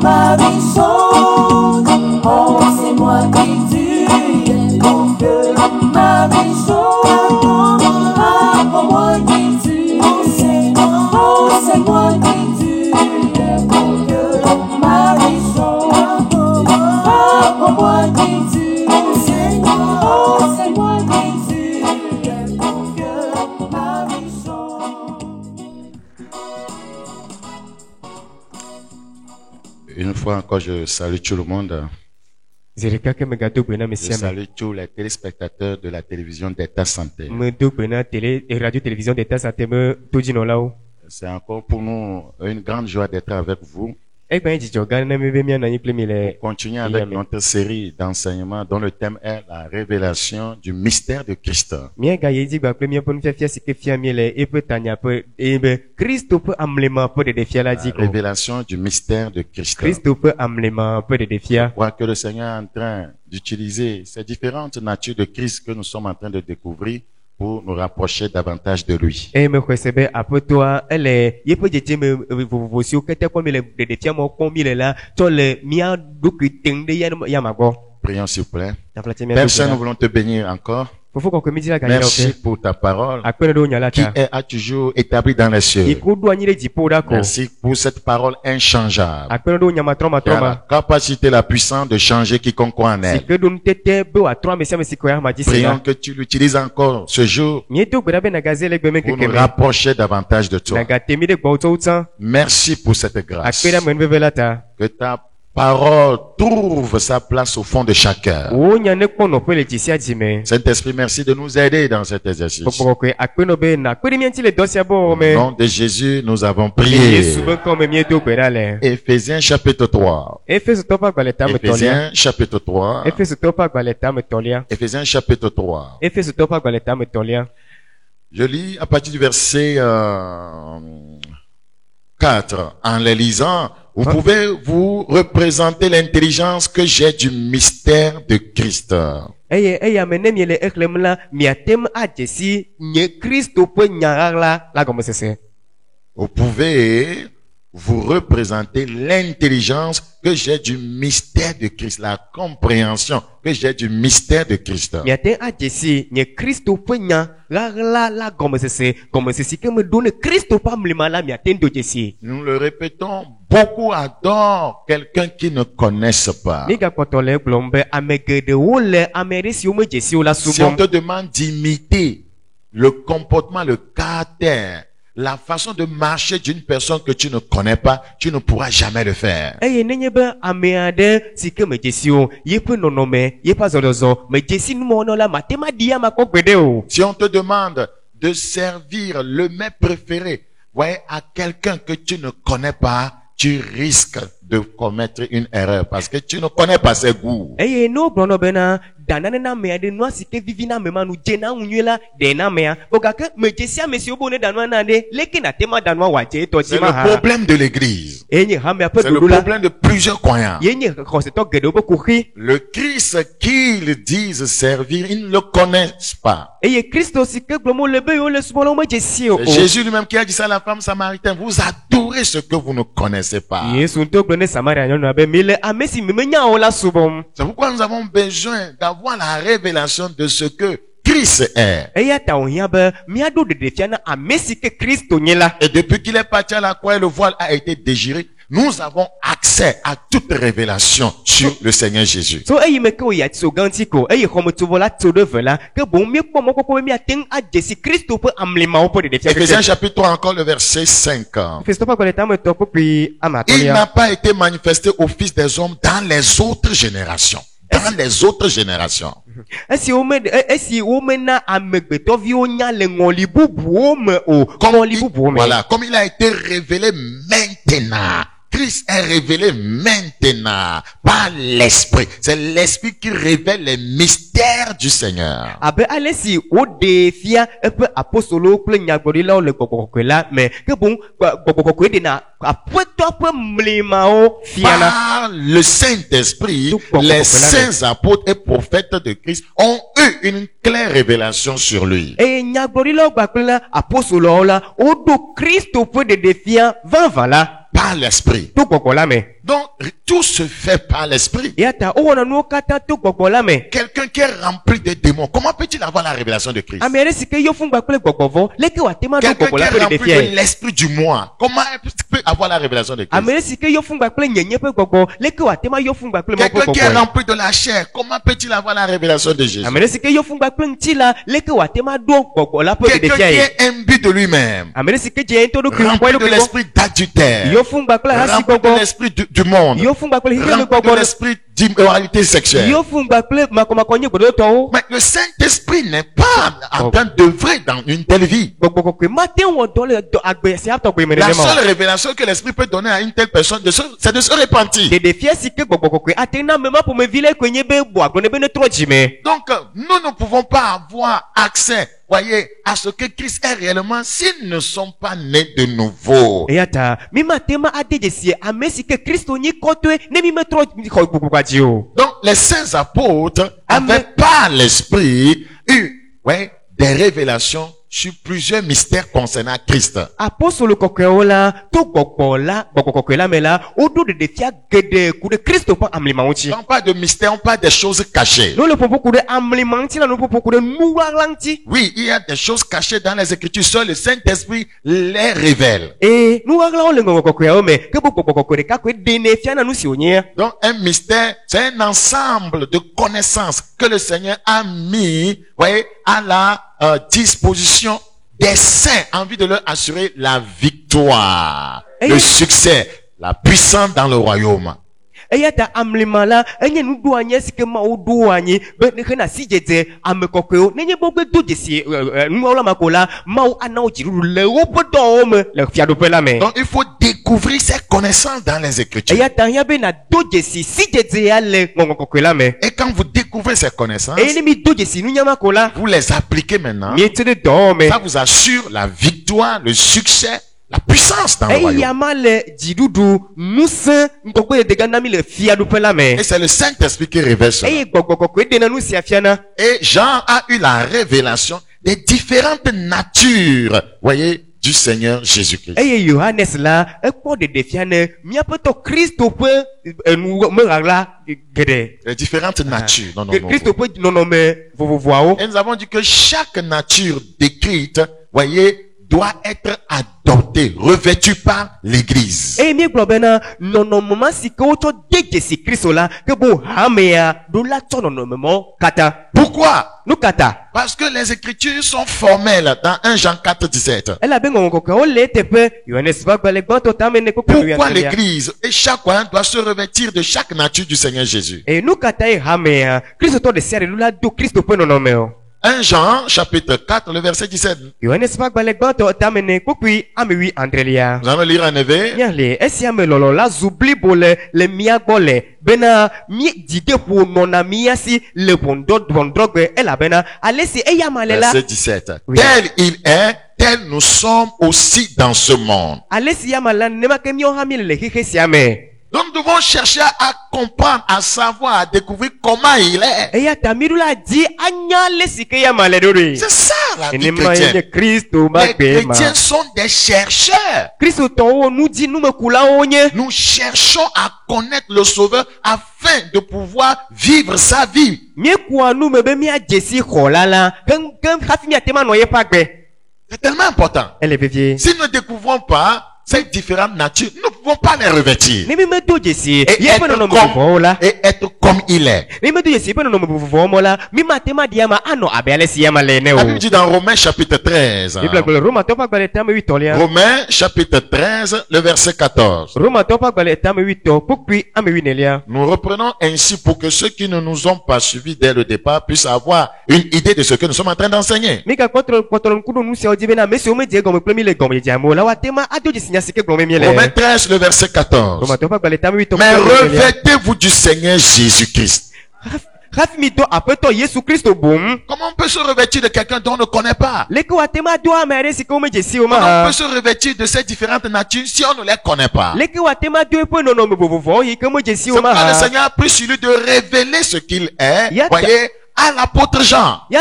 ma vie change. Oh, c'est moi qui tue mon cœur. Ma vie change. Apprends-moi qui tue. Oh, c'est moi qui tue mon cœur. Ma vie change. Apprends-moi qui tue. Oh, c'est moi qui tue mon cœur. Ma vie change. Une fois encore, je salue tout le monde. Je salue tous les téléspectateurs de la télévision d'État Santé. C'est encore pour nous une grande joie d'être avec vous. Continuons avec notre série d'enseignements dont le thème est la révélation du mystère de Christ. La révélation du mystère de Christ. Je crois que le Seigneur est en train d'utiliser ces différentes natures de Christ que nous sommes en train de découvrir pour nous rapprocher davantage de lui. Prions s'il vous plaît. Père Saint, nous voulons te bénir encore. Merci pour ta parole qui a toujours établi dans les cieux. Merci pour cette parole inchangeable. Qui a la capacité, la puissance de changer quiconque croit en elle. Prions que tu l'utilises encore ce jour pour nous rapprocher davantage de toi. Merci pour cette grâce. Que ta parole trouve sa place au fond de chaque cœur. Saint-Esprit, merci de nous aider dans cet exercice. Au nom de Jésus, nous avons prié. Éphésiens chapitre 3. Éphésiens chapitre 3. Éphésiens chapitre 3. Je lis à partir du verset 4. En les lisant, vous pouvez vous représenter l'intelligence que j'ai du mystère de Christ. Vous pouvez vous représenter l'intelligence que j'ai du mystère de Christ, la compréhension que j'ai du mystère de Christ. Nous le répétons, beaucoup adorent quelqu'un qui ne connaissent pas. Si on te demande d'imiter le comportement, le caractère, la façon de marcher d'une personne que tu ne connais pas, tu ne pourras jamais le faire. Si on te demande de servir le mets préféré, voyez, à quelqu'un que tu ne connais pas, tu risques de commettre une erreur parce que tu ne connais pas ses goûts. C'est le problème de l'église. C'est le problème de plusieurs croyants. Le Christ qu'ils disent servir, ils ne le connaissent pas. C'est Jésus lui-même qui a dit ça à la femme samaritaine. Vous adorez ce que vous ne connaissez pas. C'est pourquoi nous avons besoin d'avoir la révélation de ce que Christ est. Et depuis qu'il est parti à la croix, le voile a été déchiré. Nous avons accès à toute révélation sur le Seigneur Jésus. Éphésiens chapitre 3, encore le verset 5. Il n'a pas été manifesté au Fils des hommes dans les autres générations. Dans les autres générations. Comme il a été révélé maintenant. Christ est révélé maintenant par l'Esprit. C'est l'Esprit qui révèle les mystères du Seigneur. Par le Saint-Esprit, les saints apôtres et prophètes de Christ ont eu une claire révélation sur lui. Par par l'esprit. Donc, tout se fait par l'esprit. Quelqu'un qui est rempli de démons, comment peut-il avoir la révélation de Christ? Quelqu'un qui est rempli de l'esprit du moi, comment peut avoir la révélation de Christ? Quelqu'un qui est rempli de la chair, comment peut-il avoir la révélation de Jésus? Quelqu'un qui est imbu de lui-même, rempli de l'esprit d'adultère, rempli de l'esprit du monde, rempli de l'esprit d'immoralité sexuelle. Mais le Saint-Esprit n'est pas en train d'œuvrer dans une telle vie. La seule révélation que l'Esprit peut donner à une telle personne, c'est de se repentir. Donc, nous ne pouvons pas avoir accès, voyez, à ce que Christ est réellement s'ils ne sont pas nés de nouveau. Donc, les saints apôtres avaient par l'Esprit eu, des révélations sur plusieurs mystères concernant Christ. Non pas de mystères, pas des choses cachées. Oui, il y a des choses cachées dans les Écritures. Seul le Saint-Esprit les révèle. Donc, un mystère, c'est un ensemble de connaissances que le Seigneur a mis, à la disposition des saints en vue de leur assurer la victoire, le succès, la puissance dans le royaume. Donc il faut découvrir ces connaissances dans les Écritures. Et quand vous découvrez ces connaissances, vous les appliquez maintenant, ça vous assure la victoire, le succès, la puissance dans le royaume. Et c'est le Saint-Esprit qui révèle cela. Et Jean a eu la révélation des différentes natures, voyez, du Seigneur Jésus-Christ. Les différentes natures. Et nous avons dit que chaque nature décrite, voyez, doit être adopté, revêtu par l'Église. Pourquoi? Parce que les Écritures sont formelles dans 1 Jean 4, 17. Pourquoi l'Église et chaque croyant doit se revêtir de chaque nature du Seigneur Jésus? 1 Jean, chapitre 4, le verset 17. Nous allons lire en éveil. Verset 17. Tel il est, tel nous sommes aussi dans ce monde. Donc nous devons chercher à comprendre, à savoir, à découvrir comment il est. C'est ça la vie chrétienne. Les chrétiens sont des chercheurs. Nous cherchons à connaître le Sauveur afin de pouvoir vivre sa vie. C'est tellement important. Si nous ne découvrons pas ces différentes natures, nous ne pouvons pas les revêtir. Et être comme il est. La Bible dit dans Romains chapitre 13. Romains chapitre 13, le verset 14. Nous reprenons ainsi pour que ceux qui ne nous ont pas suivis dès le départ puissent avoir une idée de ce que nous sommes en train d'enseigner. Romains 13, le verset 14. Mais revêtez-vous du Seigneur Jésus-Christ. Comment on peut se revêtir de quelqu'un dont on ne connaît pas? Comment on peut se revêtir de ces différentes natures si on ne les connaît pas? C'est pourquoi le Seigneur a pris sur lui de révéler ce qu'il est, voyez, à l'apôtre Jean. Mais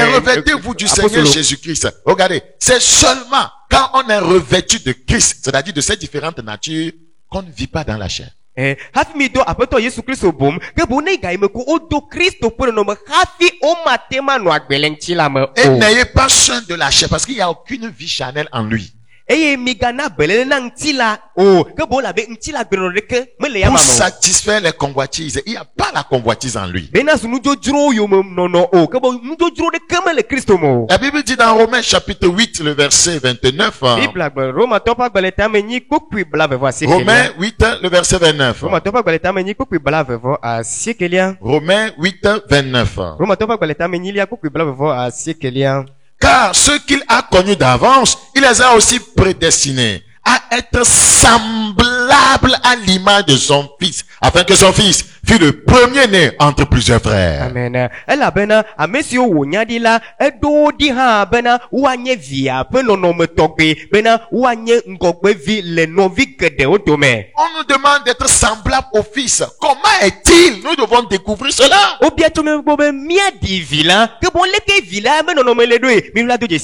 revêtez-vous du Seigneur Jésus-Christ. Regardez, c'est seulement quand on est revêtu de Christ, c'est-à-dire de ces différentes natures, qu'on ne vit pas dans la chair. Il n'ayez pas soin de la chair parce qu'il n'y a aucune vie charnelle en lui. Pour satisfaire les convoitises, il n'y a pas la convoitise en lui. La Bible dit dans Romains chapitre 8, le verset 29. Romains 8, le verset 29. Romains 8, 29. Car ceux qu'il a connus d'avance, il les a aussi prédestinés à être semblables à l'image de son fils, afin que son fils fût le premier-né entre plusieurs frères. Amen. On nous demande d'être semblables au fils. Comment est-il? Nous devons découvrir cela.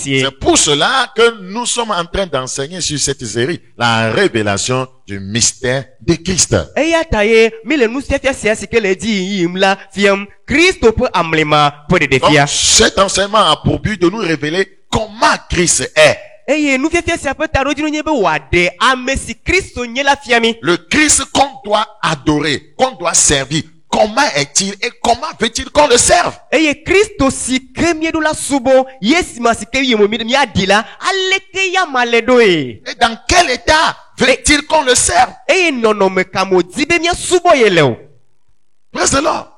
C'est pour cela que nous sommes en train d'enseigner sur cette série la révélation du mystère de Christ. Donc, cet enseignement a pour but de nous révéler comment Christ est. Le Christ qu'on doit adorer, qu'on doit servir. Comment est-il et comment veut-il qu'on le serve? Et dans quel état veut-il qu'on le serve? Praise the Lord.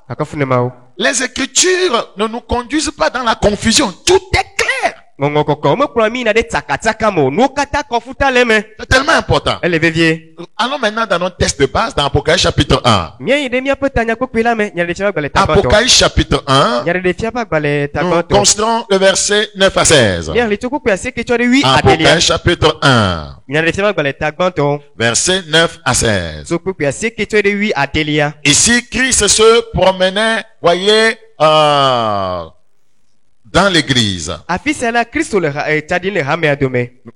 Les Écritures ne nous conduisent pas dans la confusion. Tout est clair. C'est tellement important. Allons maintenant dans notre texte de base dans Apocalypse chapitre 1. Apocalypse chapitre 1. Nous considérons le verset 9 à 16. Apocalypse chapitre 1. Verset 9 à 16. Ici, Christ se promenait, voyez, dans l'église.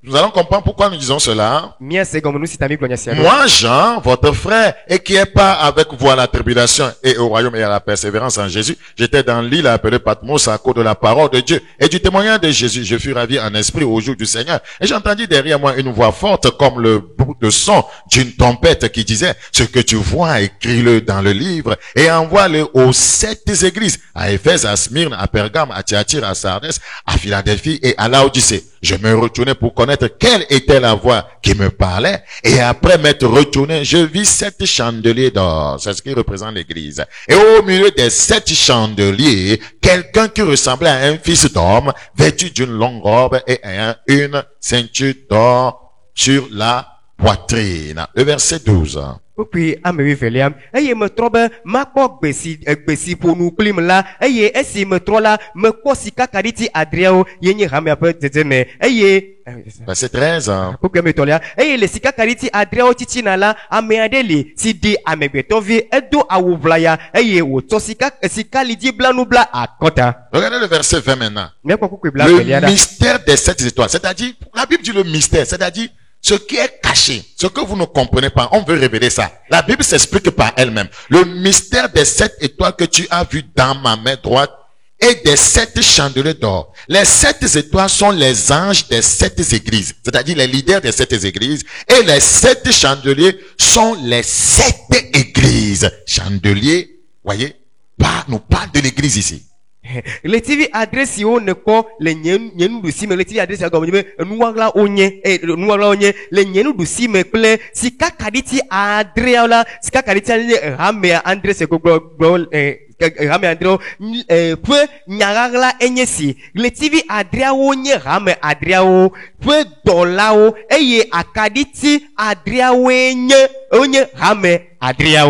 Nous allons comprendre pourquoi nous disons cela. Moi, Jean, votre frère, et qui est pas avec vous à la tribulation et au royaume et à la persévérance en Jésus, j'étais dans l'île appelée Patmos à cause de la parole de Dieu et du témoignage de Jésus. Je fus ravi en esprit au jour du Seigneur. Et j'entendis derrière moi une voix forte comme le bruit de son d'une trompette qui disait, ce que tu vois, écris-le dans le livre et envoie-le aux 7 églises, à Éphèse, à Smyrne, à Pergame, à Thyatire, à Sardis, à Philadelphie et à Laodicée. Je me retournai pour connaître quelle était la voix qui me parlait. Et après m'être retourné, je vis 7 chandeliers d'or. C'est ce qui représente l'église. Et au milieu des 7 chandeliers, quelqu'un qui ressemblait à un fils d'homme, vêtu d'une longue robe et ayant une ceinture d'or sur la poitrine. Le verset 12. Et verset 13. Regardez le verset 20 maintenant. Le mystère des 7 étoiles. C'est-à-dire, la Bible dit le mystère, c'est-à-dire ce qui est caché, ce que vous ne comprenez pas, on veut révéler ça. La Bible s'explique par elle-même. Le mystère des 7 étoiles que tu as vu dans ma main droite et des 7 chandeliers d'or. Les 7 étoiles sont les anges des 7 églises, c'est-à-dire les leaders des 7 églises. Et les 7 chandeliers sont les 7 églises. Chandelier, voyez, nous parle de l'église ici. Le TV adresse yo ne ko le nyenu du sime le TV adresse go me nuwagla onye nuwagla onye le nyenu du sime ple sika kaditi adrea la sika kaditi rame adresse go rame adreo pe nyagla enyesi le TV adrea onye rame adrea pe dolao eye akaditi adrea onye rame adrea.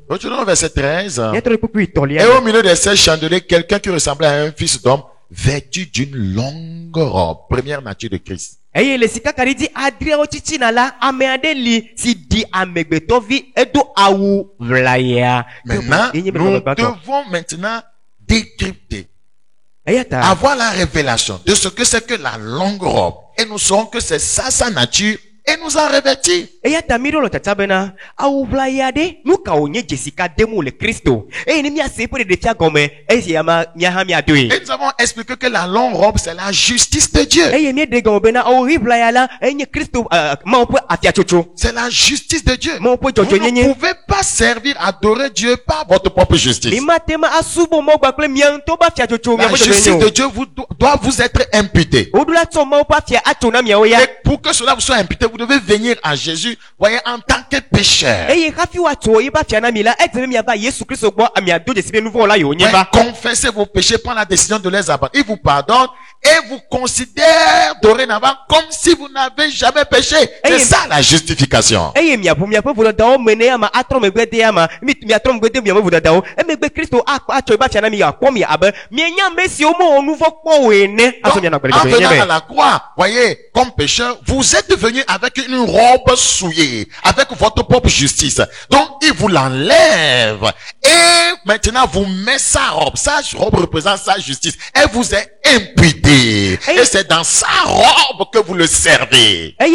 Retournons au verset 13. Et au milieu de ces chandeliers, quelqu'un qui ressemblait à un fils d'homme, vêtu d'une longue robe. Première nature de Christ. Maintenant, nous devons maintenant décrypter, avoir la révélation de ce que c'est que la longue robe. Et nous saurons que c'est ça sa nature. Et nous a revêtis. Et nous avons expliqué que la longue robe, c'est la justice de Dieu. C'est la justice de Dieu. Vous ne pouvez pas servir, adorer Dieu par votre propre justice. La justice de Dieu doit vous être imputée. Et pour que cela vous soit imputé, vous devez venir à Jésus, voyez, en tant que pécheur. Confessez vos péchés, prendre la décision de les abattre. Il vous pardonne et vous considère dorénavant comme si vous n'avez jamais péché. C'est ça la justification. En venant à la croix, voyez, comme pécheur, vous êtes venu avec une robe souillée, avec votre propre justice. Donc, il vous l'enlève. Et maintenant, vous met sa robe. Sa robe représente sa justice. Elle vous est imputée. Et c'est dans sa robe que vous le servez. C'est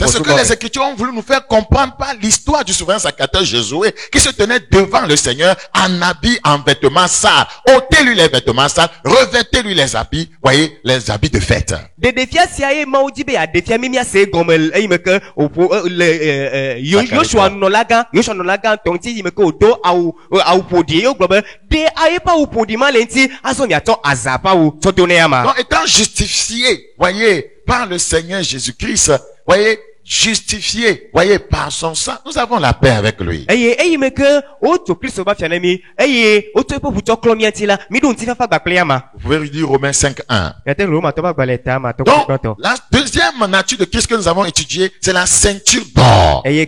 ce que les Écritures ont voulu nous faire comprendre par l'histoire du souverain sacrificateur Josué qui se tenait devant le Seigneur en habit, en vêtements sales. ôtez-lui les vêtements sales, revêtez-lui les habits, voyez, les habits de fête. Donc, étant justifié, voyez, par le Seigneur Jésus-Christ, voyez, justifié, voyez, par son sang, nous avons la paix avec lui. Vous pouvez lui dire Romains 5:1. Donc, la deuxième nature de Christ que nous avons étudié, c'est la ceinture d'or. Le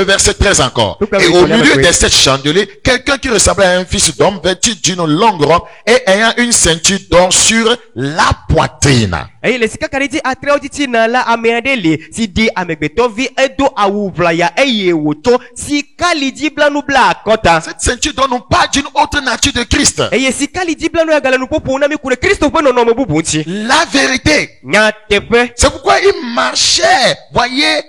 verset 13 encore. Et au milieu des 7 chandeliers, quelqu'un qui ressemblait à un fils d'homme, vêtu d'une longue robe et ayant une ceinture d'or sur la poitrine. Cette ceinture d'or nous parle d'une autre nature de Christ. La vérité. C'est pourquoi il marchait, voyez,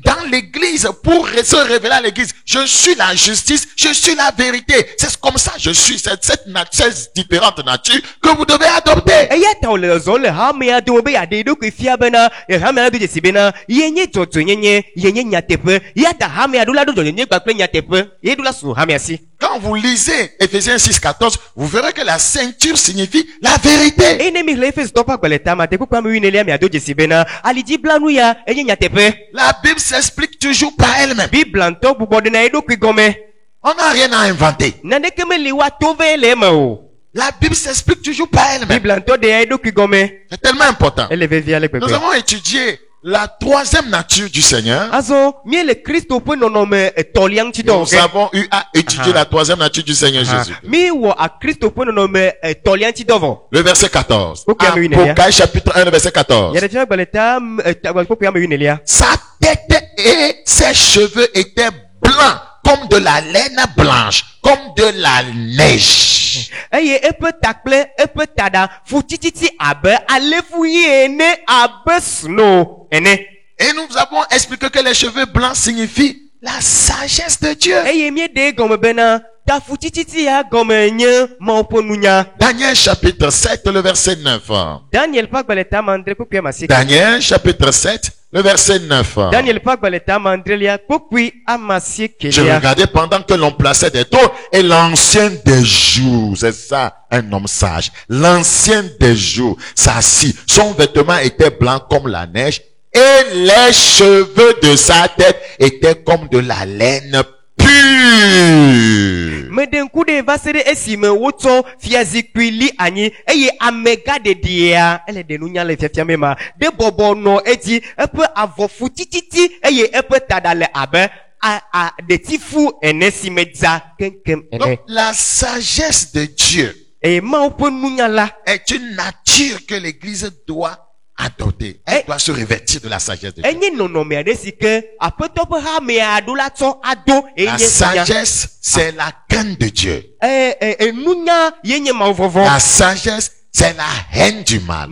dans l'église pour se révéler à l'église. Je suis la justice, je suis la vérité. C'est comme ça je suis. Cette différente nature que vous devez adopter. Quand vous lisez Ephésiens 6:14, vous verrez que la ceinture signifie la vérité. La Bible s'explique toujours par elle-même. On n'a rien à inventer. La Bible s'explique toujours par elle-même. C'est tellement important. Nous avons étudié la troisième nature du Seigneur. Nous avons eu à étudier la troisième nature du Seigneur Jésus. Le verset 14. Apocalypse chapitre 1, le verset 14. Sa tête et ses cheveux étaient blancs comme de la laine blanche, comme de la neige. Et nous avons expliqué que les cheveux blancs signifient la sagesse de Dieu. Daniel chapitre 7, le verset 9. Daniel chapitre 7, le verset 9. Je regardais pendant que l'on plaçait des trônes et l'ancien des jours, c'est ça, un homme sage, l'ancien des jours s'assit. Son vêtement était blanc comme la neige et les cheveux de sa tête étaient comme de la laine pure. Medenkude va se de esime woto fiazikui li anyi eye amega de dia ele de nunya le fiafia mema de bobo no eti epe avofu tititi eye epe tadale abe a de tifu enesimedza kenkem ene. Donc la sagesse de Dieu est une nature que l'Église doit adopter. Elle doit se revêtir de la sagesse de Dieu. La sagesse, c'est la crainte de Dieu. La sagesse, c'est la haine du mal.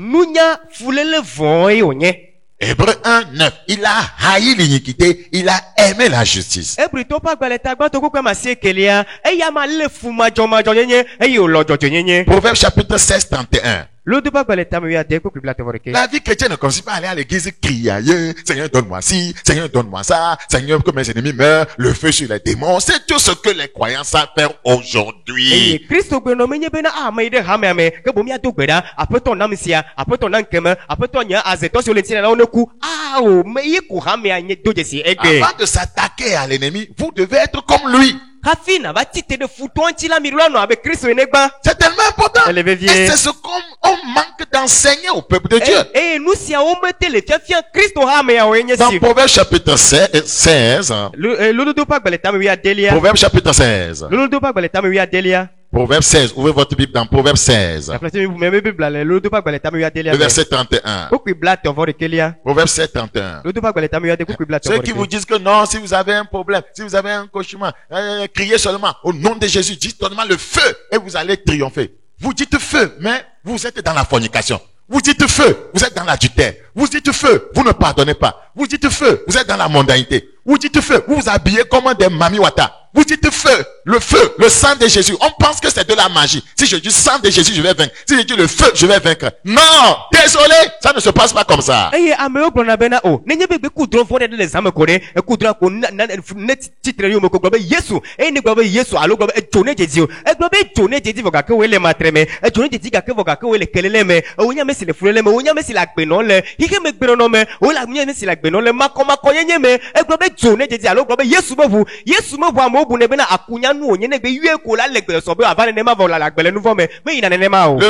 Hébreux 1:9. Il a haï l'iniquité, il a aimé la justice. Proverbe chapitre 16:31. La vie chrétienne ne consiste pas à aller à l'église crier, Seigneur donne-moi ci, Seigneur donne-moi ça, Seigneur que mes ennemis meurent, le feu sur les démons. C'est tout ce que les croyants savent faire aujourd'hui. Avant de s'attaquer à l'ennemi, vous devez être comme lui. C'est tellement important. Et c'est ce qu'on manque d'enseigner au peuple de Dieu. Dans Proverbe chapitre 16. Proverbe chapitre 16. Proverbe 16. Ouvrez votre Bible dans Proverbe 16. Le verset 31. Proverbe 7, 31. Ceux qui vous disent que non, si vous avez un problème, si vous avez un cauchemar, criez seulement au nom de Jésus, dites seulement le feu et vous allez triompher. Vous dites feu, mais vous êtes dans la fornication. Vous dites feu, vous êtes dans l'adultère. Vous dites feu, vous ne pardonnez pas. Vous dites feu, vous êtes dans la mondanité. Vous dites feu, vous vous habillez comme des mamiwata. Vous dites feu, le sang de Jésus. On pense que c'est de la magie. Si je dis sang de Jésus, je vais vaincre. Si je dis le feu, je vais vaincre. Non, désolé, ça ne se passe pas comme ça. Le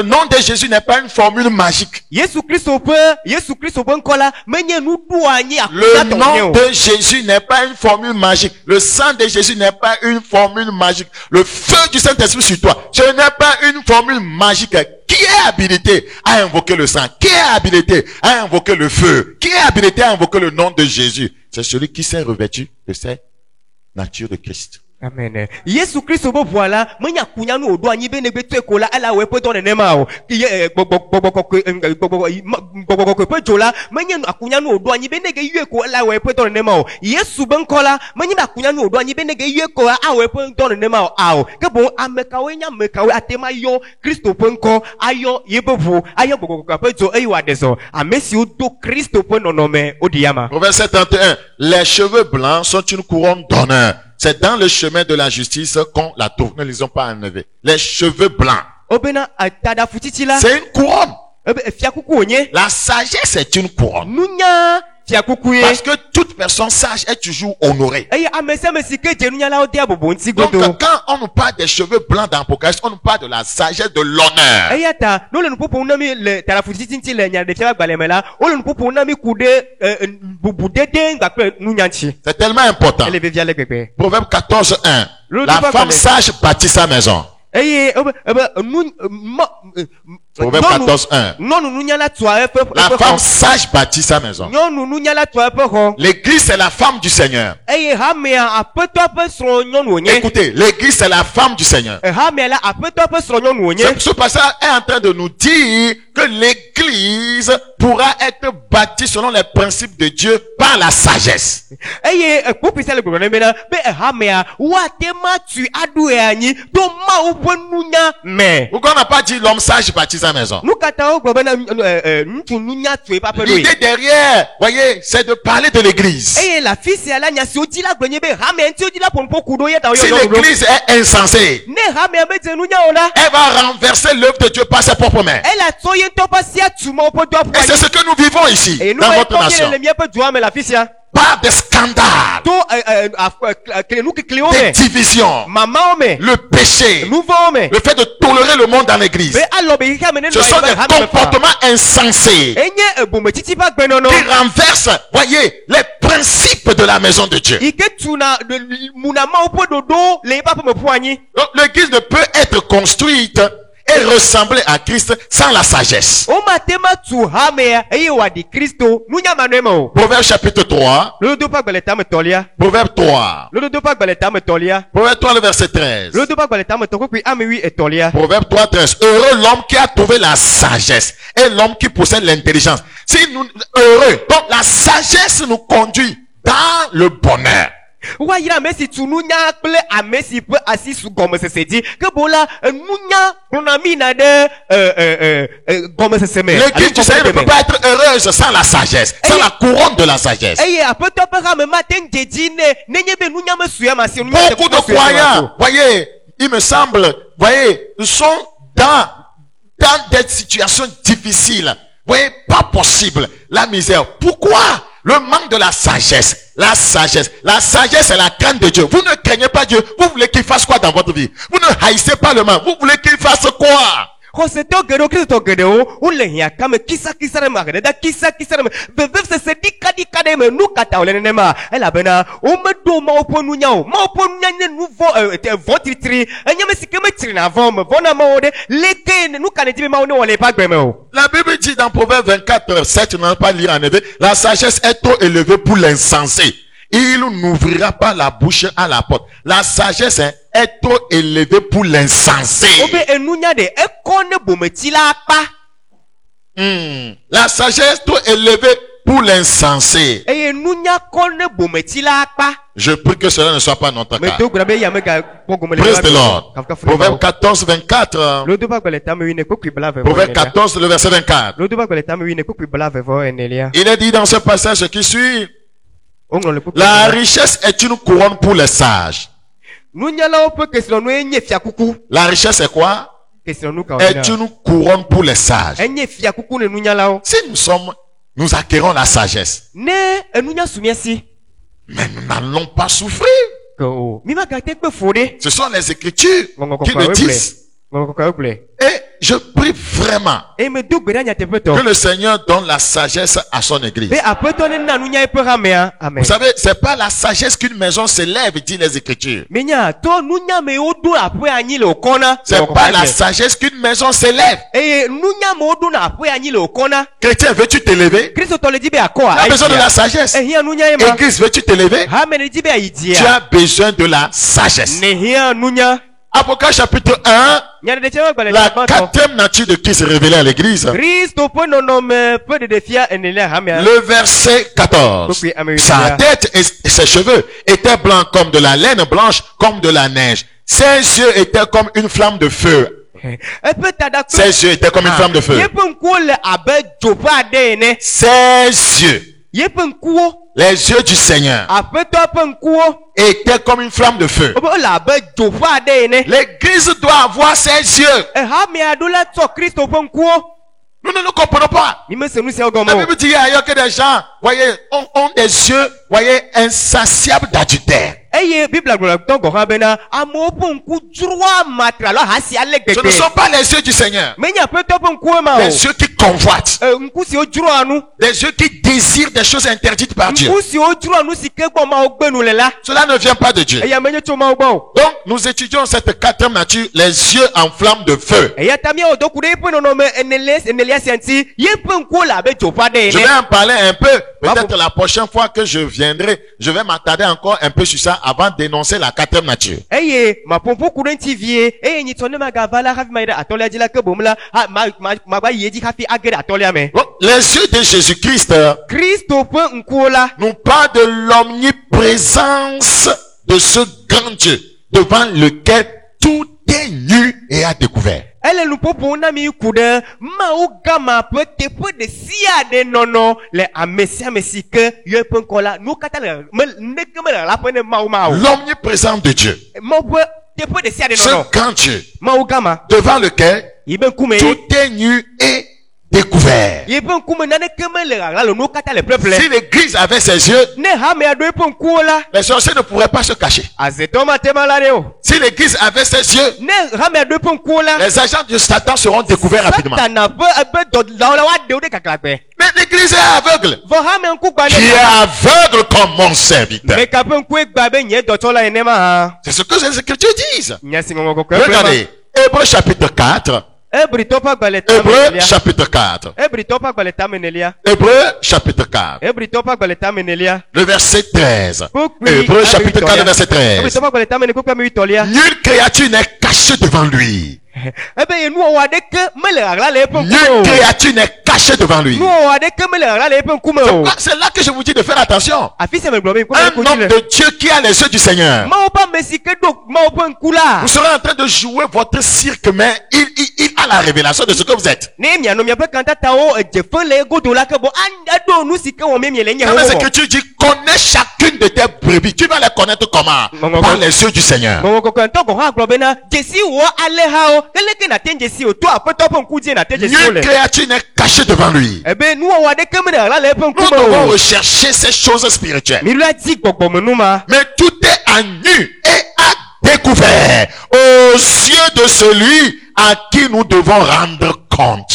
nom de Jésus n'est pas une formule magique. Le nom de Jésus n'est pas une formule magique. Le sang de Jésus n'est pas une formule magique. Le feu du Saint-Esprit sur toi, ce n'est pas une formule magique. Qui est habilité à invoquer le sang? Qui est habilité à invoquer le feu? Qui est habilité à invoquer le nom de Jésus? C'est celui qui s'est revêtu de cette nature de Christ. Amen. Yesu Kristo bo voila, manya kunyanu odo anyi be negbe tu ekola ala we pe ton nema o. Pe jola, manya akunyanu odo anyi be nege yu eko ala we pe ton nema o. Yesu ben kola, manya akunyanu odo anyi be nege yu eko a we pe ton nema o. Ao. Ke bon amekawe nya mekawe atema yo Kristo penko ayo yebovo ayo bokoko pe jo eyi wa deso. Amesi odo Kristo pen nonome odiyama. Proverbe 71. Les cheveux blancs sont une couronne d'honneur. C'est dans le chemin de la justice qu'on la trouve. Ne les ont pas enlevés. Les cheveux blancs. C'est une couronne. La sagesse est une couronne. Parce que toute personne sage est toujours honorée. Donc quand on nous parle des cheveux blancs dans l'Apocalypse, on nous parle de la sagesse, de l'honneur. C'est tellement important. Proverbe 14:1. La femme sage bâtit sa maison. Proverbe 14:1. La femme sage bâtit sa maison. L'église c'est la femme du Seigneur. Écoutez, l'église c'est la femme du Seigneur. Ce passage est en train de nous dire que l'église pourra être bâtie selon les principes de Dieu par la sagesse. Pourquoi on n'a pas dit l'homme sage bâtit sa maison? L'idée derrière, voyez, c'est de parler de l'église. Si l'église est insensée, elle va renverser l'œuvre de Dieu par ses propres mains. Et c'est ce que nous vivons ici, dans votre nation. par des scandales, des divisions, le péché, le fait de tolérer le monde dans l'église. Ce sont des comportements insensés qui renversent, voyez, les principes de la maison de Dieu. Donc l'église ne peut être construite et ressembler à Christ sans la sagesse. Proverbe chapitre 3. Proverbe 3. Proverbe 3 le verset 13. Proverbe 3 13. Heureux l'homme qui a trouvé la sagesse et l'homme qui possède l'intelligence. Si nous heureux, donc la sagesse nous conduit dans le bonheur. L'église, tu sais, ne peut pas être heureuse sans la sagesse, sans la couronne de la sagesse. Beaucoup de croyants, voyez, il me semble, voyez, sont dans des situations difficiles. Voyez, pas possible. La misère. Pourquoi? Le manque de la sagesse. La sagesse est la crainte de Dieu. Vous ne craignez pas Dieu. Vous voulez qu'il fasse quoi dans votre vie? Vous ne haïssez pas le mal. Vous voulez qu'il fasse quoi? La Bible dit dans Proverbe 24, 7, tu n'as pas lire en effet, la sagesse est trop élevée pour l'insensé. Il n'ouvrira pas la bouche à la porte. La sagesse est trop élevée pour l'insensé. La sagesse est trop élevée pour l'insensé. Je prie que cela ne soit pas notre cas. Praise the Lord. Proverbe 14, 24. Proverbe 14, le verset 24. Il est dit dans ce passage qui suit, la richesse est une couronne pour les sages. La richesse est quoi? Est une couronne pour les sages. Si nous acquérons la sagesse, mais nous n'allons pas souffrir. Ce sont les Écritures qui le disent. Et je prie vraiment que le Seigneur donne la sagesse à son église. Vous savez, c'est pas la sagesse qu'une maison s'élève, dit les Écritures. C'est pas la sagesse qu'une maison s'élève. Chrétien, veux-tu t'élever? Tu as besoin de la sagesse. Église, veux-tu t'élever? Tu as besoin de la sagesse. Apocalypse chapitre 1, la quatrième nature de Christ est révélée à l'église. Le verset 14. Sa tête et ses cheveux étaient blancs comme de la laine blanche, comme de la neige. Ses yeux étaient comme une flamme de feu. Ses yeux étaient comme une flamme de feu. Ses yeux. Les yeux du Seigneur étaient comme une flamme de feu. L'église doit avoir ses yeux. Nous ne nous comprenons pas. La Bible dit ailleurs que des gens, voyez, ont des yeux, voyez, insatiables d'adultère. Ce ne sont pas les yeux du Seigneur. Les yeux qui convoitent. Les yeux qui désirent des choses interdites par Dieu. Cela ne vient pas de Dieu. Donc, nous étudions cette quatrième nature, les yeux en flamme de feu. Je vais en parler un peu. Peut-être la prochaine fois que je viendrai, je vais m'attarder encore un peu sur ça avant d'énoncer la quatrième nature. Les yeux de Jésus-Christ nous parlent de l'omniprésence de ce grand Dieu devant lequel tout est nu et à découvert. L'omniprésence de Dieu. Ce grand Dieu devant lequel tout est nu et découvert. Si l'église avait ses yeux, les sorciers ne pourraient pas se cacher. Si l'église avait ses yeux, les agents de Satan seront découverts rapidement. Mais l'église est aveugle. Qui est aveugle comme mon serviteur. C'est ce que les Écritures disent. Regardez, Hébreux chapitre 4. Hébreux chapitre 4. Hébreux chapitre 4. Le verset 13. Hébreux chapitre 4, le verset 13. Nulle créature n'est cachée devant lui. Nulle créature n'est cachée devant lui. C'est là que je vous dis de faire attention. Un homme de Dieu qui a les yeux du Seigneur. Vous serez en train de jouer votre cirque, mais il a la révélation de ce que vous êtes. Quand les Écritures disent connais chacune de tes brebis, tu vas les connaître comment? Par les yeux du Seigneur. Nulle créature n'est cachée devant lui. Nous devons rechercher ces choses spirituelles. Mais tout est à nu et à découvert aux yeux de celui à qui nous devons rendre compte.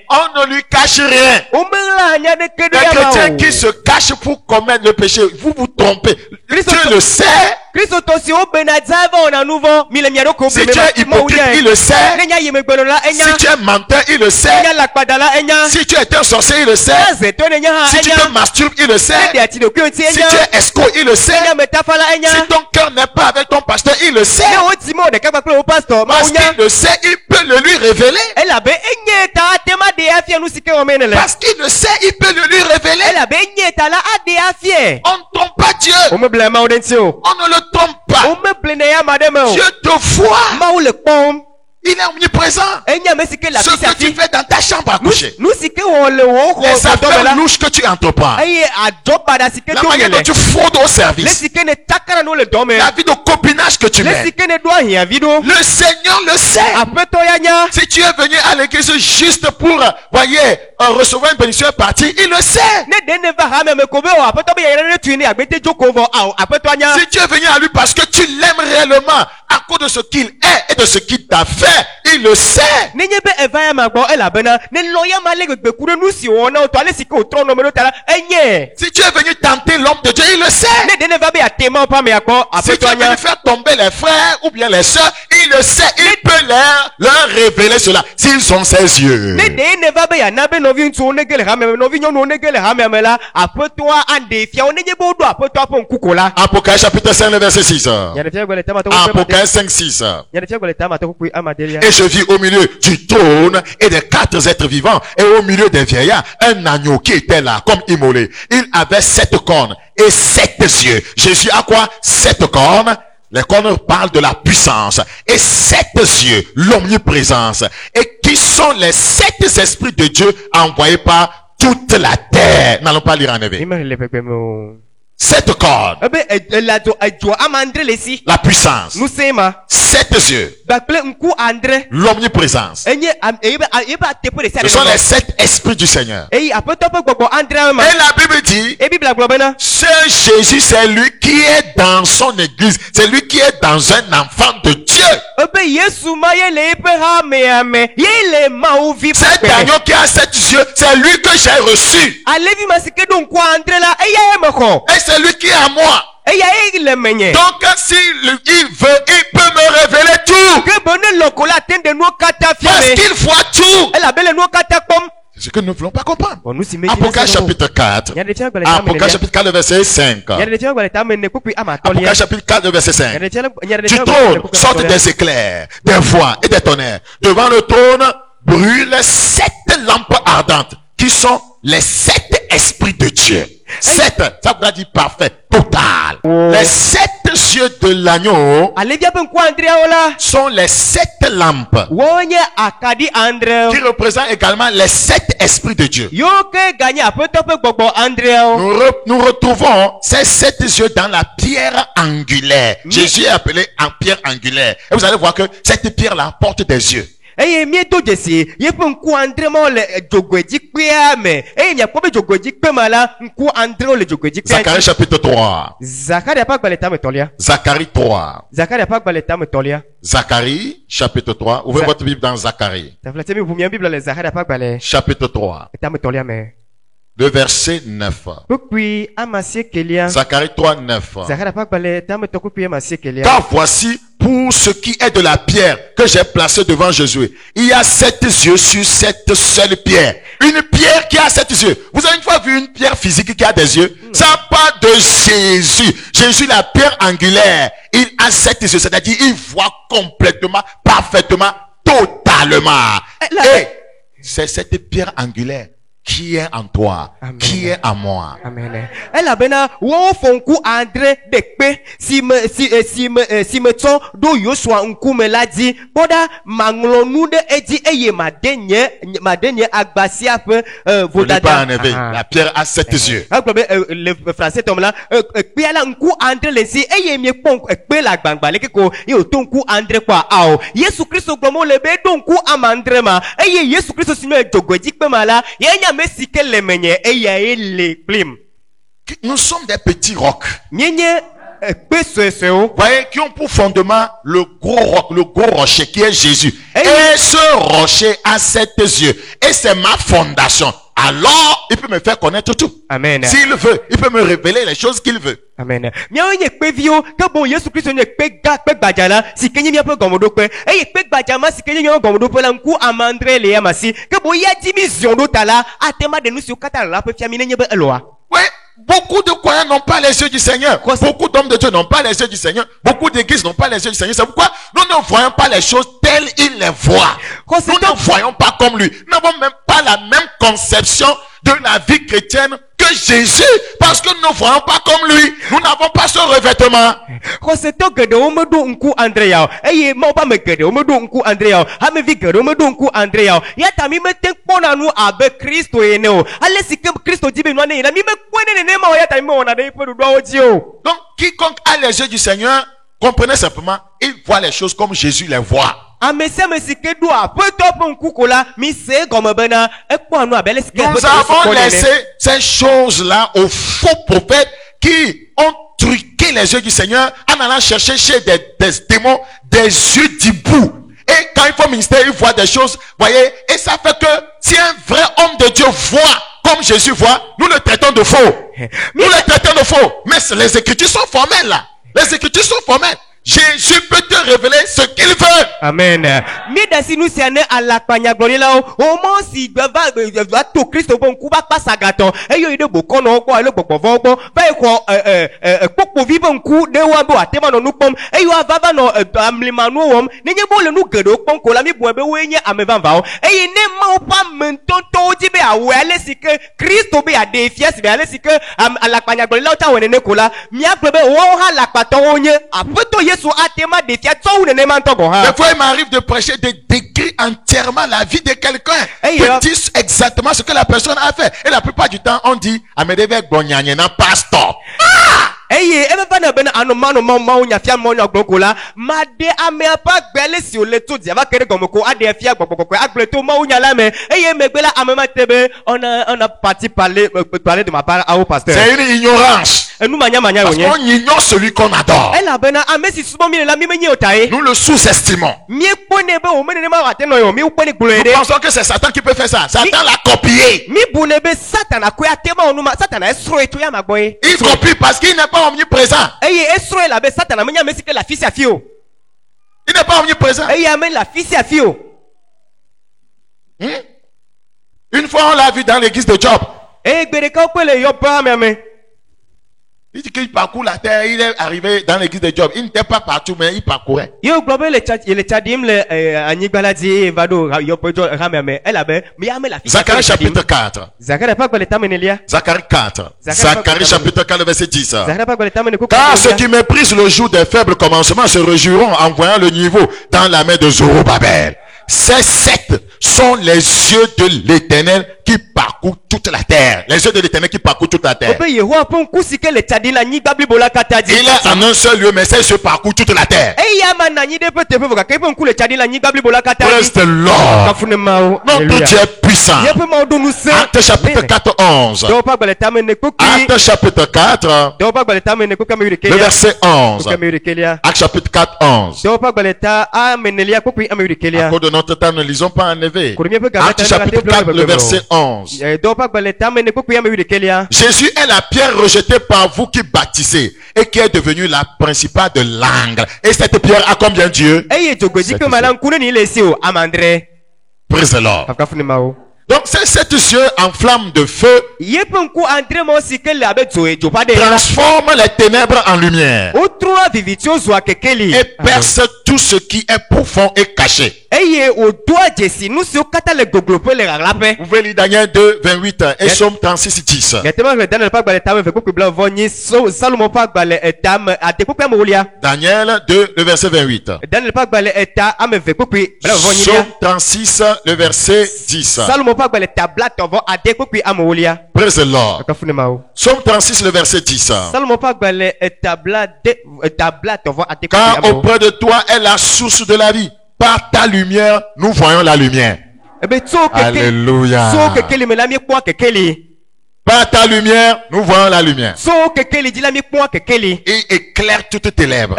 On ne lui cache rien. Les chrétiens qui se cachent pour commettre le péché, vous vous trompez. Dieu le sait. Si tu es hypocrite, il le sait. Si tu es menteur, il le sait. Si tu es un sorcier, il le sait. Si tu te masturbes, il le sait. Si tu es escroc, il le sait. Si ton cœur n'est pas avec ton pasteur, il le sait. Parce qu'il le sait, il peut le lui révéler. Parce qu'il le sait, il peut le lui révéler. On ne trompe pas Dieu. On ne le trompe pas. Dieu te voit. Il est omniprésent. Ce que tu fais dans ta chambre à coucher, les affaires louches que tu entreprends, la manière dont tu fraudes au service, la vie de copinage que tu mets, le Seigneur le sait. Si tu es venu à l'église juste pour, recevoir une bénédiction partie, il le sait. Si tu es venu à lui parce que tu l'aimes réellement, à cause de ce qu'il est et de ce qu'il t'a fait, il le sait. Si tu es venu tenter l'homme de Dieu, il le sait. Si tu es venu faire tomber les frères ou bien les sœurs, il le sait. Il peut leur révéler cela s'ils ont ses yeux. Apocalypse chapitre 5, verset 6. Apocalypse 5, 6. Et je vis au milieu du trône et des 4 êtres vivants et au milieu des vieillards un agneau qui était là comme immolé. Il avait 7 cornes et 7 yeux. Jésus a quoi? 7 cornes. Les cornes parlent de la puissance. Et 7 yeux, l'omniprésence. Et qui sont les 7 esprits de Dieu envoyés par toute la terre. N'allons pas lire en éveil. 7 cornes. La puissance. 7 yeux. L'omniprésence. Ce sont les 7 esprits du Seigneur. Et la Bible dit, ce Jésus, c'est lui qui est dans son église. C'est lui qui est dans un enfant de Dieu. Cet agneau qui a 7 yeux, c'est lui que j'ai reçu. Et c'est lui qui est à moi. Donc s'il veut, il peut me révéler tout. Parce qu'il voit tout. C'est ce que nous ne voulons pas comprendre. Apocalypse chapitre 4. Apocalypse chapitre 4, verset 5. Apocalypse chapitre 4, verset 5. Du trône sortent des éclairs, des voix et des tonnerres. Devant le trône brûlent 7 lampes ardentes qui sont les 7 esprits de Dieu. 7, ça veut dire parfait, total. Les 7 yeux de l'agneau sont les 7 lampes qui représentent également les 7 esprits de Dieu. Nous retrouvons ces 7 yeux dans la pierre angulaire. Jésus est appelé en pierre angulaire. Et vous allez voir que cette pierre-là porte des yeux. Zacharie chapitre 3. Zacharie 3. Zacharie chapitre 3. Ouvrez votre Bible dans Zacharie. Chapitre 3. Le verset 9. Zacharie 3, 9. Car voici, pour ce qui est de la pierre que j'ai placée devant Jésus, il y a 7 yeux sur cette seule pierre. Une pierre qui a 7 yeux. Vous avez une fois vu une pierre physique qui a des yeux? Ça part de Jésus. Jésus, la pierre angulaire, il a 7 yeux. C'est-à-dire, il voit complètement, parfaitement, totalement. Et c'est cette pierre angulaire qui est en toi, Amen. Qui est en moi. Amen. Elle a bena wo fonku André dekpe si me ton do Yoshua nku meladi boda manglonu de edi eye madenye agbasia pe vodada. La pierre a 7 yeux. Le français tombe là pe ala nku André lesi eye mi pon pe la gbangba le ko yo ton nku André kwa ao Yesu Kristo gbomo le be don nku amandre ma eye Yesu Kristo sinu ejogodi pe mala yenya nous sommes des petits rocs. Voyez, qui ont pour fondement le gros roc, le gros rocher qui est Jésus. Et ce rocher a 7 yeux. Et c'est ma fondation. Alors, il peut me faire connaître tout. Amen. S'il veut, il peut me révéler les choses qu'il veut. Amen. Si kenyi mi pe gomodo pe e pe gbajama si kenyi mi gomodo pe la nku amandre le yamasi ke bo ya division do tala atema de nous sur katala pe fiamine nyebe eloa. Ouais, beaucoup de croyants n'ont pas les yeux du Seigneur. Beaucoup d'hommes de Dieu n'ont pas les yeux du Seigneur. Beaucoup d'églises n'ont pas les yeux du Seigneur. C'est pourquoi nous ne voyons pas les choses telles il les voit. Nous ne voyons pas comme lui. Nous n'avons même pas la même conception de la vie chrétienne que Jésus, parce que nous ne voyons pas comme lui. Nous n'avons pas ce revêtement. Donc, quiconque a les yeux du Seigneur, comprenez simplement, il voit les choses comme Jésus les voit. Nous avons laissé ces choses-là aux faux prophètes qui ont truqué les yeux du Seigneur en allant chercher chez des démons des yeux d'hibou. Et quand il faut ministère, il voit des choses, voyez, et ça fait que si un vrai homme de Dieu voit comme Jésus voit, nous le traitons de faux. Nous le traitons de faux. Mais les Écritures sont formelles là. Les Écritures sont formelles. Jésus peut te révéler ce qu'il veut. Amen. Si nous sommes à la panya glorieuse, au moins si va tout Christ bon kuba pas sagaton. Et yo ide boko no ko ale boko voko. Va ko poko vivon ku de wa bo atema no nupom. Et yo avava no amlimanu wom. Nenye bo le nu gedo pon ko la mi bo be wenye amevanva. Et ne ma pa menton to di be awele si que Christ be a défiance be ale si que à la panya glorieuse ta wonene ko la. Mi agbebe wo ha la paton onye. Apeto des fois, il m'arrive de prêcher, de décrire entièrement la vie de quelqu'un. De dire exactement ce que la personne a fait. Et la plupart du temps, on dit, pasteur. On a parti parler de ma part au pasteur. C'est une ignorance. Parce qu'on ignore celui qu'on adore. Nous le sous-estimons. Nous pensons que c'est Satan qui peut faire ça. Satan l'a copié. Il copie parce qu'il n'est pas omniprésent. Il n'est pas omniprésent. Une fois on l'a vu dans l'église de Job. Il dit qu'il parcourt la terre, il est arrivé dans l'église de Job. Il n'était pas partout, mais il parcourait. Zacharie chapitre 4. Zacharie 4. Zacharie chapitre 4, verset 10. Car ceux qui méprisent le jour des faibles commencements se réjouiront en voyant le niveau dans la main de Zorobabel. Ces sept sont les yeux de l'Éternel qui parcourent toute la terre. Les yeux de l'Éternel qui parcourent toute la terre. Il est en un seul lieu, mais ces yeux parcourent toute la terre. Praise the Lord. Notre Dieu est puissant. Acte chapitre 4, 11. Acte chapitre 4, le verset 11. Acte chapitre 4, 11. À cause de notre temps, ne lisons pas en éveil. Acte chapitre 4, le verset 11. Jésus est la pierre rejetée par vous qui baptisez et qui est devenue la principale de l'angle. Et cette pierre a combien Dieu? Praise the Lord. Donc ces sept yeux en flamme de feu transforment les ténèbres en lumière et percent tout ce qui est profond et caché. Vous pouvez lire Daniel 2, 28 et Psaume 36, 10. Daniel 2, le verset 28. Psaume 36, le verset 10. Praise the Lord. Psaume 36, le verset 10. Car auprès de toi est la source de la vie. Par ta lumière, nous voyons la lumière. Alléluia. Par ta lumière, nous voyons la lumière. Et éclaire toutes tes lèvres.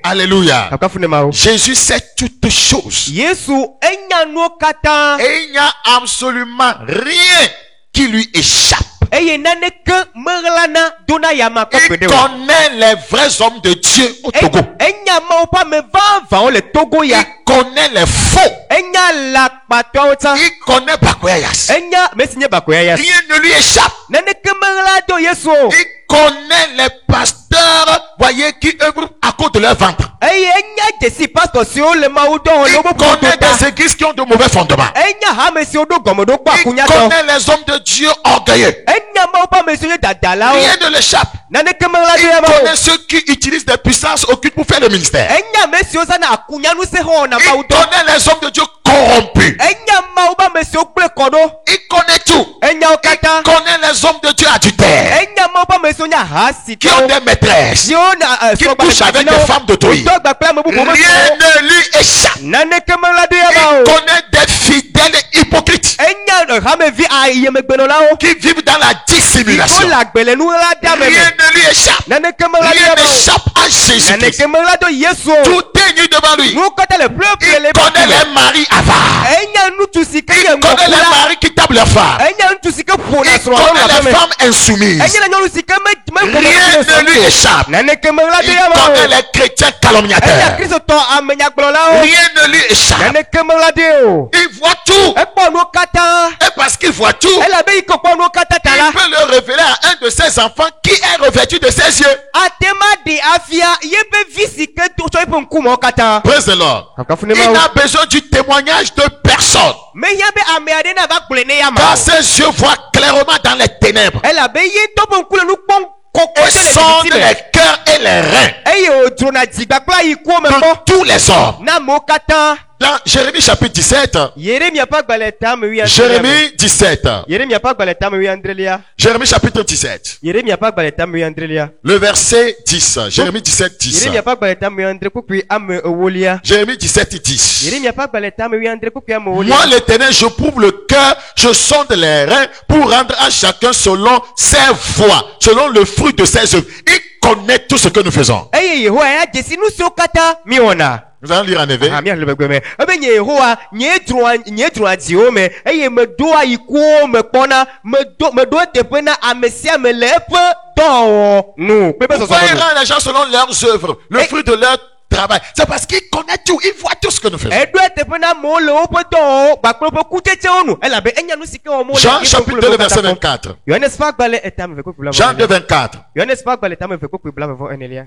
Alléluia. Jésus sait toutes choses. Et il n'y a absolument rien qui lui échappe. Il connaît les vrais hommes de Dieu au Togo. Il connaît les faux. Il connaît Bakoyas. Rien ne lui échappe. Il connaît les pasteurs, voyez, qui œuvrent à cause de leur ventre. Il connaît des églises qui ont de mauvais fondements. Il connaît les hommes de Dieu orgueilleux. Rien ne l'échappe. Il connaît ceux qui utilisent des puissances occultes pour faire le ministère. Il connaît les hommes de Dieu corrompus. Il connaît tout. Il connaît les hommes de Dieu adultères qui ont des maîtresses, qui couchent avec des femmes d'autrui. Rien ne lui échappe. Il connaît des fidèles hypocrites qui vivent dans la dissimulation. Rien ne lui échappe. Rien n'échappe à Jésus-Christ. Tout est nu devant lui. Il connaît les maris avares. Il connaît les maris qui tapent leurs femmes. Il connaît les femmes insoumises. Rien ne lui échappe. Il connaît les chrétiens calomniateurs. Rien ne lui échappe. Il voit tout. Et parce qu'il voit tout, il peut le révéler à un de ses enfants qui est revêtu de ses yeux. Praise the Lord. Il n'a besoin du témoignage de personne. Car ses yeux voient clairement dans les ténèbres. Et sondent les cœurs et les reins de tous les hommes. Dans Jérémie chapitre 17. Jérémie 17. Jérémie chapitre 17. Le verset 10. Jérémie 17, 10. Jérémie 17, 10. Moi l'Éternel, je prouve le cœur, je sonde les reins pour rendre à chacun selon ses voies, selon le fruit de ses œuvres. Il connaît tout ce que nous faisons. Nous allons lire en éveil. Vous voyez les gens selon leurs œuvres, le fruit de leur travail. C'est parce qu'il connaît tout. Il voit tout ce que nous faisons. Jean chapitre 2, verset 24. Jean 2, 24.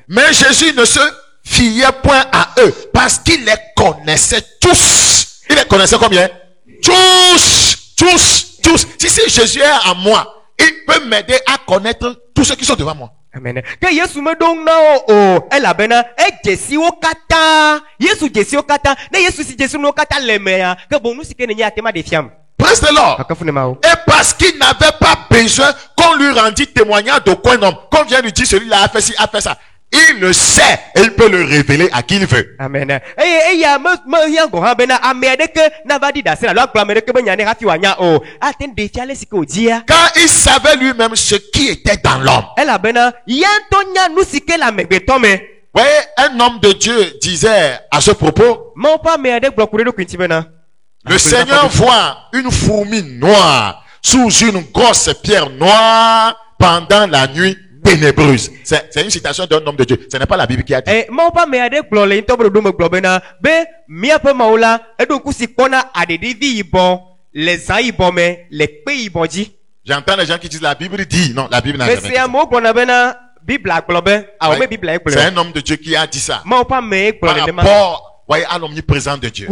Mais Jésus ne se fiait point à eux parce qu'il les connaissait tous. Il les connaissait combien? Tous. Si Jésus est à moi, il peut m'aider à connaître tous ceux qui sont devant moi. Amen. Que Yesu me dong na o ela bena jesi o kata Yesu jesi o kata na Yesu si jesi no kata lemea que bon nous si que nya tema de fiam. Praise the Lord. Et parce qu'il n'avait pas besoin qu'on lui rendit témoignage de quoi un homme. Comme vient lui dire celui-là a fait ci, a fait ça. Il le sait et il peut le révéler à qui il veut. Amen. Car il savait lui-même ce qui était dans l'homme. Voyez, un homme de Dieu disait à ce propos, le Seigneur voit une fourmi noire sous une grosse pierre noire pendant la nuit ténébreuse. C'est une citation d'un homme de Dieu. Ce n'est pas la Bible qui a dit. J'entends les gens qui disent la Bible dit. Non, la Bible n'a jamais dit ça. C'est un homme de Dieu qui a dit ça. Par rapport à l'omniprésent de Dieu.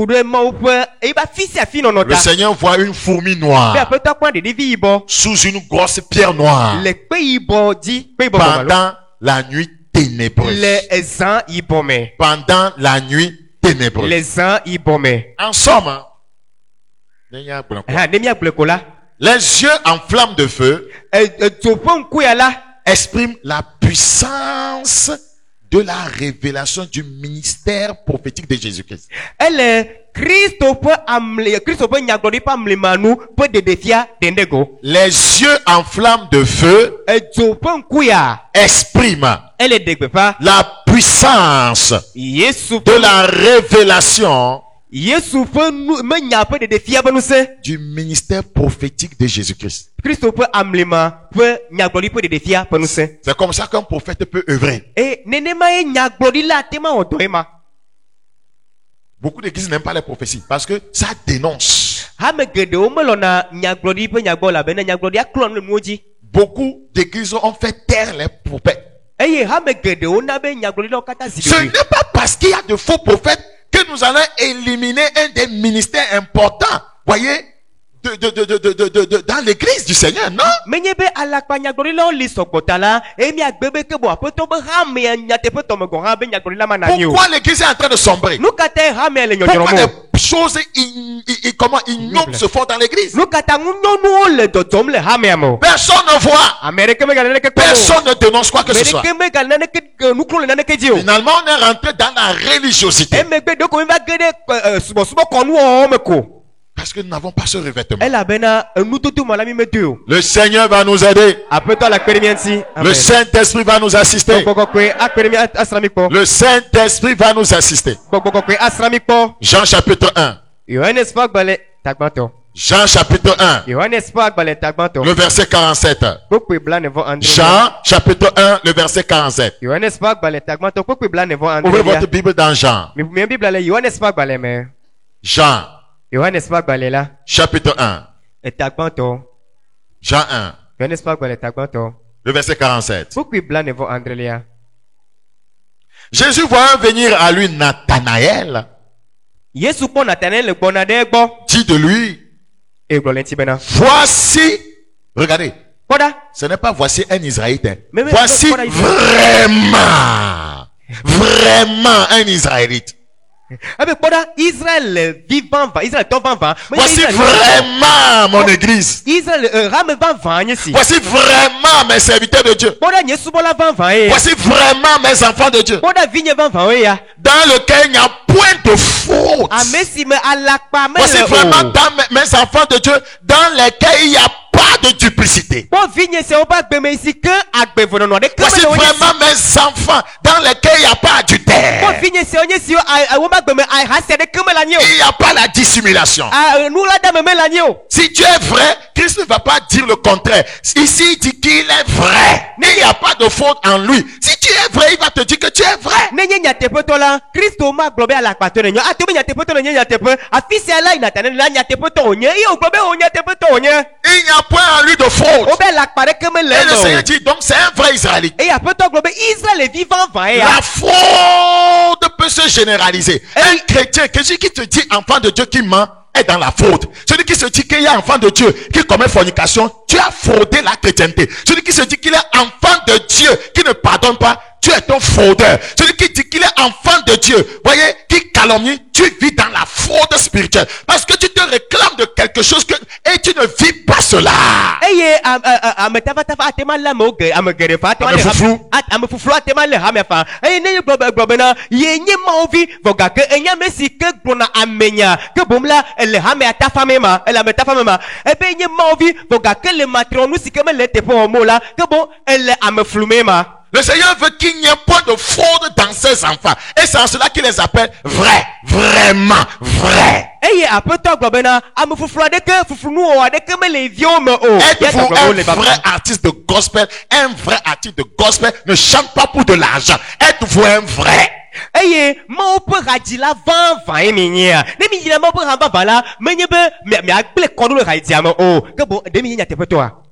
Le Seigneur voit une fourmi noire sous une grosse pierre noire pendant la nuit ténébreuse. Pendant la nuit ténébreuse. En somme, les yeux en flamme de feu expriment la puissance de la révélation du ministère prophétique de Jésus-Christ. Les yeux en flamme de feu expriment la puissance de la révélation du ministère prophétique de Jésus-Christ. C'est comme ça qu'un prophète peut œuvrer. Beaucoup d'églises n'aiment pas les prophéties parce que ça dénonce. Beaucoup d'églises ont fait taire les prophètes. Ce n'est pas parce qu'il y a de faux prophètes que nous allons éliminer un des ministères importants, voyez, dans l'église du Seigneur, non? Pourquoi l'église est en train de sombrer? Pourquoi les choses ignobles se font dans l'église? Personne ne voit. Personne ne dénonce quoi que ce soit. Finalement, on est rentré dans la religiosité. Parce que nous n'avons pas ce revêtement. Le Seigneur va nous aider. Le Saint-Esprit va nous assister. Le Saint-Esprit va nous assister. Jean chapitre 1. Jean chapitre 1. Le verset 47. Jean chapitre 1, le verset 47. Ouvrez votre Bible dans Jean. Jean. Chapitre 1. Jean 1. Le verset 47. Jésus voit venir à lui Nathanaël. Dit de lui, voici, regardez, ce n'est pas voici un Israélite. Voici vraiment un Israélite. Voici vraiment mon église. Voici vraiment mes serviteurs de Dieu. Voici vraiment mes enfants de Dieu. Dans lequel il n'y a point de faute. Voici vraiment mes enfants de Dieu dans lesquels il n'y a pas de duplicité. Voici vraiment mes enfants dans lesquels il n'y a pas d'adultère. Il n'y a pas la dissimulation. Si tu es vrai, Christ ne va pas dire le contraire. Ici, il dit qu'il est vrai. Il n'y a pas de faute en lui. Si tu es vrai, il va te dire que tu es vrai. Il n'y a point en lui de faute. Et le Seigneur dit donc c'est un vrai Israélite. La fraude peut se généraliser. Un chrétien, quelqu'un qui te dit enfant de Dieu qui ment, est dans la faute. Celui qui se dit qu'il y a enfant de Dieu qui commet fornication, tu as fraudé la chrétienté. Celui qui se dit qu'il est enfant de Dieu qui ne pardonne pas, tu es un fraudeur. Celui qui dit qu'il est enfant de Dieu, voyez, qui calomnie, tu vis dans la fraude spirituelle. Parce que tu te réclames de quelque chose et tu ne vis pas cela. Le Seigneur veut qu'il n'y ait point de fraude dans ses enfants. Et c'est en cela qu'il les appelle vrais. Vraiment vrais. Êtes-vous un vrai artiste de gospel? Un vrai artiste de gospel ne chante pas pour de l'argent. Êtes-vous un vrai?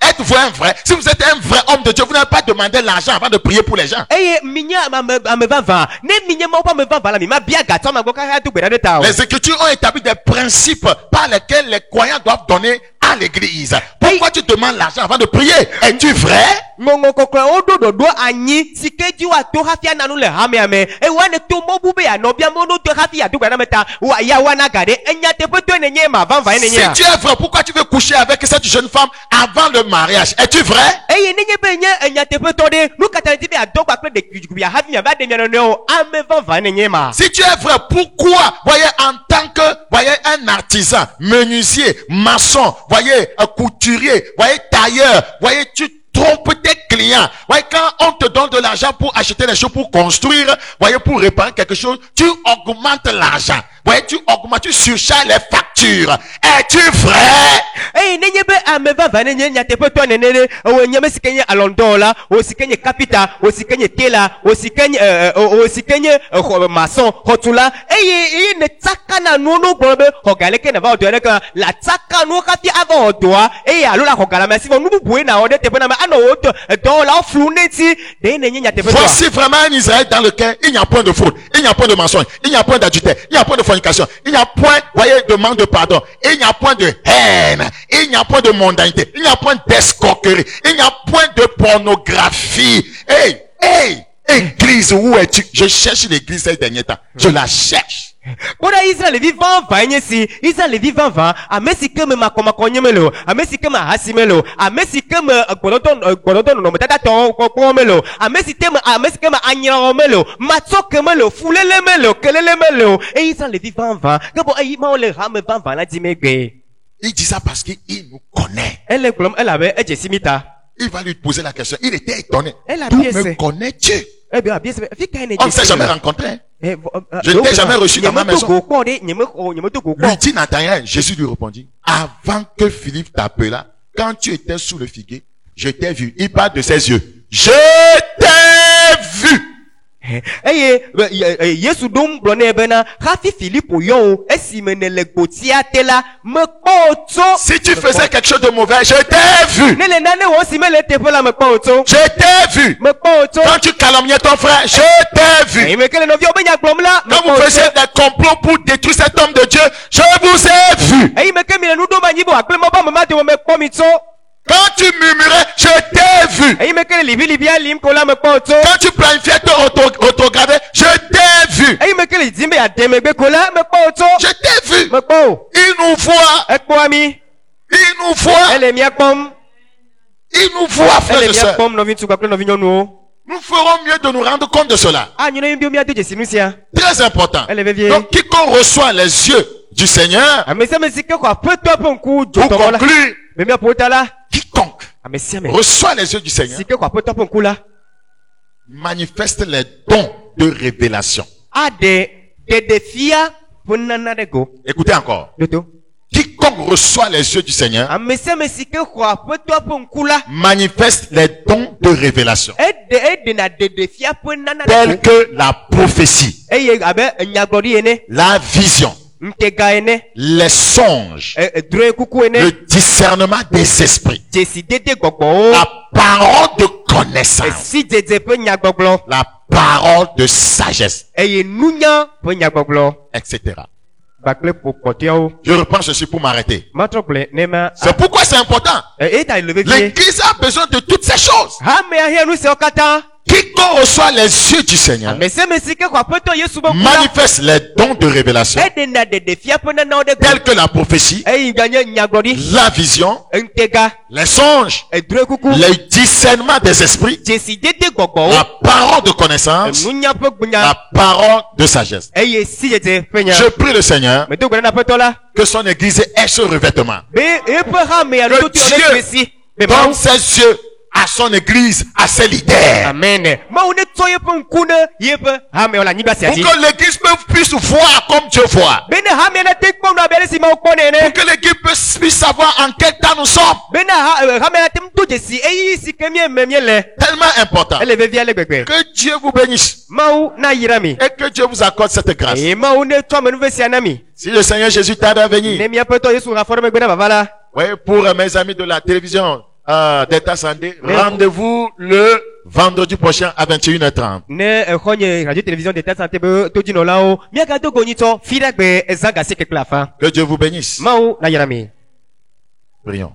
Êtes-vous un vrai? Si vous êtes un vrai homme de Dieu, vous n'avez pas demandé l'argent avant de prier pour les gens. Les Écritures ont établi des principes par lesquels les croyants doivent donner à l'église. Pourquoi tu demandes l'argent avant de prier? Es-tu vrai? Si tu es vrai, pourquoi tu veux coucher avec cette jeune femme avant le mariage? Es-tu vrai? Si tu es vrai, pourquoi, voyez, en tant que, voyez, un artisan, menuisier, maçon, voyez, un couturier, voyez, tailleur, voyez, tu trompes tes clients. Voyez, quand on te donne de l'argent pour acheter des choses, pour construire, voyez, pour réparer quelque chose, tu augmentes l'argent. Voyez, tu augmentes, tu surcharges les factures. Es-tu vrai? Voici vraiment un Israël dans lequel il n'y a point de faute, il n'y a point de mensonge, il n'y a point d'adultère, il n'y a point de fornication, il n'y a point, voyez, de manque de pardon, il n'y a point de haine, il n'y a point de mondanité, il n'y a point d'escroquerie, il n'y a point de pornographie. Hey, église, où es-tu? Je cherche l'église ces derniers temps. Je la cherche. Israël vivant va Israël vivant va amesike me makomakonyemelo amesike ma hasimelo amesike me gbodoton no metata ton kokomelo amesike ma anyaromelo matsokemelo fulelemelo kelelemelo et Israël vivant va gabo ayi ma ole ha me va la dimegbe. Il dit ça parce qu'il nous connaît. Elle avait ejesimita. Il va lui poser la question. Il était étonné. D'où me connais-tu? On ne s'est jamais rencontré. Je ne t'ai jamais reçu dans ma maison. Lui dit Nathanaël, Jésus lui répondit, avant que Philippe t'appela, quand tu étais sous le figuier, je t'ai vu. Il parle de ses yeux. Je t'ai vu. Yesu dom blone bena hafi Philippe yo esimene le gotia tela me koto. Si tu faisais quelque chose de mauvais, je t'ai vu. Ne le nane wo simele tepola me koto. Je t'ai vu. Me koto. Quand tu calomniais ton frère, je t'ai vu. Quand vous faisiez des complots pour détruire cet homme de Dieu, je vous ai vu. Quand tu murmurais, je t'ai vu. Quand tu planifiais te autographer, je t'ai vu. Je t'ai vu. Il nous voit. Il nous voit. Il nous voit, frère et sœur. Nous ferons mieux de nous rendre compte de cela. Très important. Donc, quiconque reçoit les yeux du Seigneur, pour conclure, quiconque reçois les yeux du Seigneur, manifeste les dons de révélation. Écoutez encore. Quiconque reçoit les yeux du Seigneur manifeste les dons de révélation tels que la prophétie, la vision, les songes, le discernement des esprits, la parole de connaissance, la parole de sagesse, etc. Je reprends ceci pour m'arrêter. C'est pourquoi c'est important. L'église a besoin de toutes ces choses. Quiconque reçoit les yeux du Seigneur manifeste les dons de révélation tels que la prophétie, la vision, les songes, le discernement des esprits, la parole de connaissance, la parole de sagesse. Je prie le Seigneur que son église ait ce revêtement. Que Dieu donne ses yeux à son église, à ses leaders. Amen. Pour que l'église puisse voir comme Dieu voit. Pour que l'église puisse savoir en quel temps nous sommes. Tellement important. Que Dieu vous bénisse. Et que Dieu vous accorde cette grâce. Si le Seigneur Jésus tarde à venir. Oui, pour mes amis de la télévision, d'État Santé, rendez-vous le vendredi prochain à 21h30. Que Dieu vous bénisse. Prions.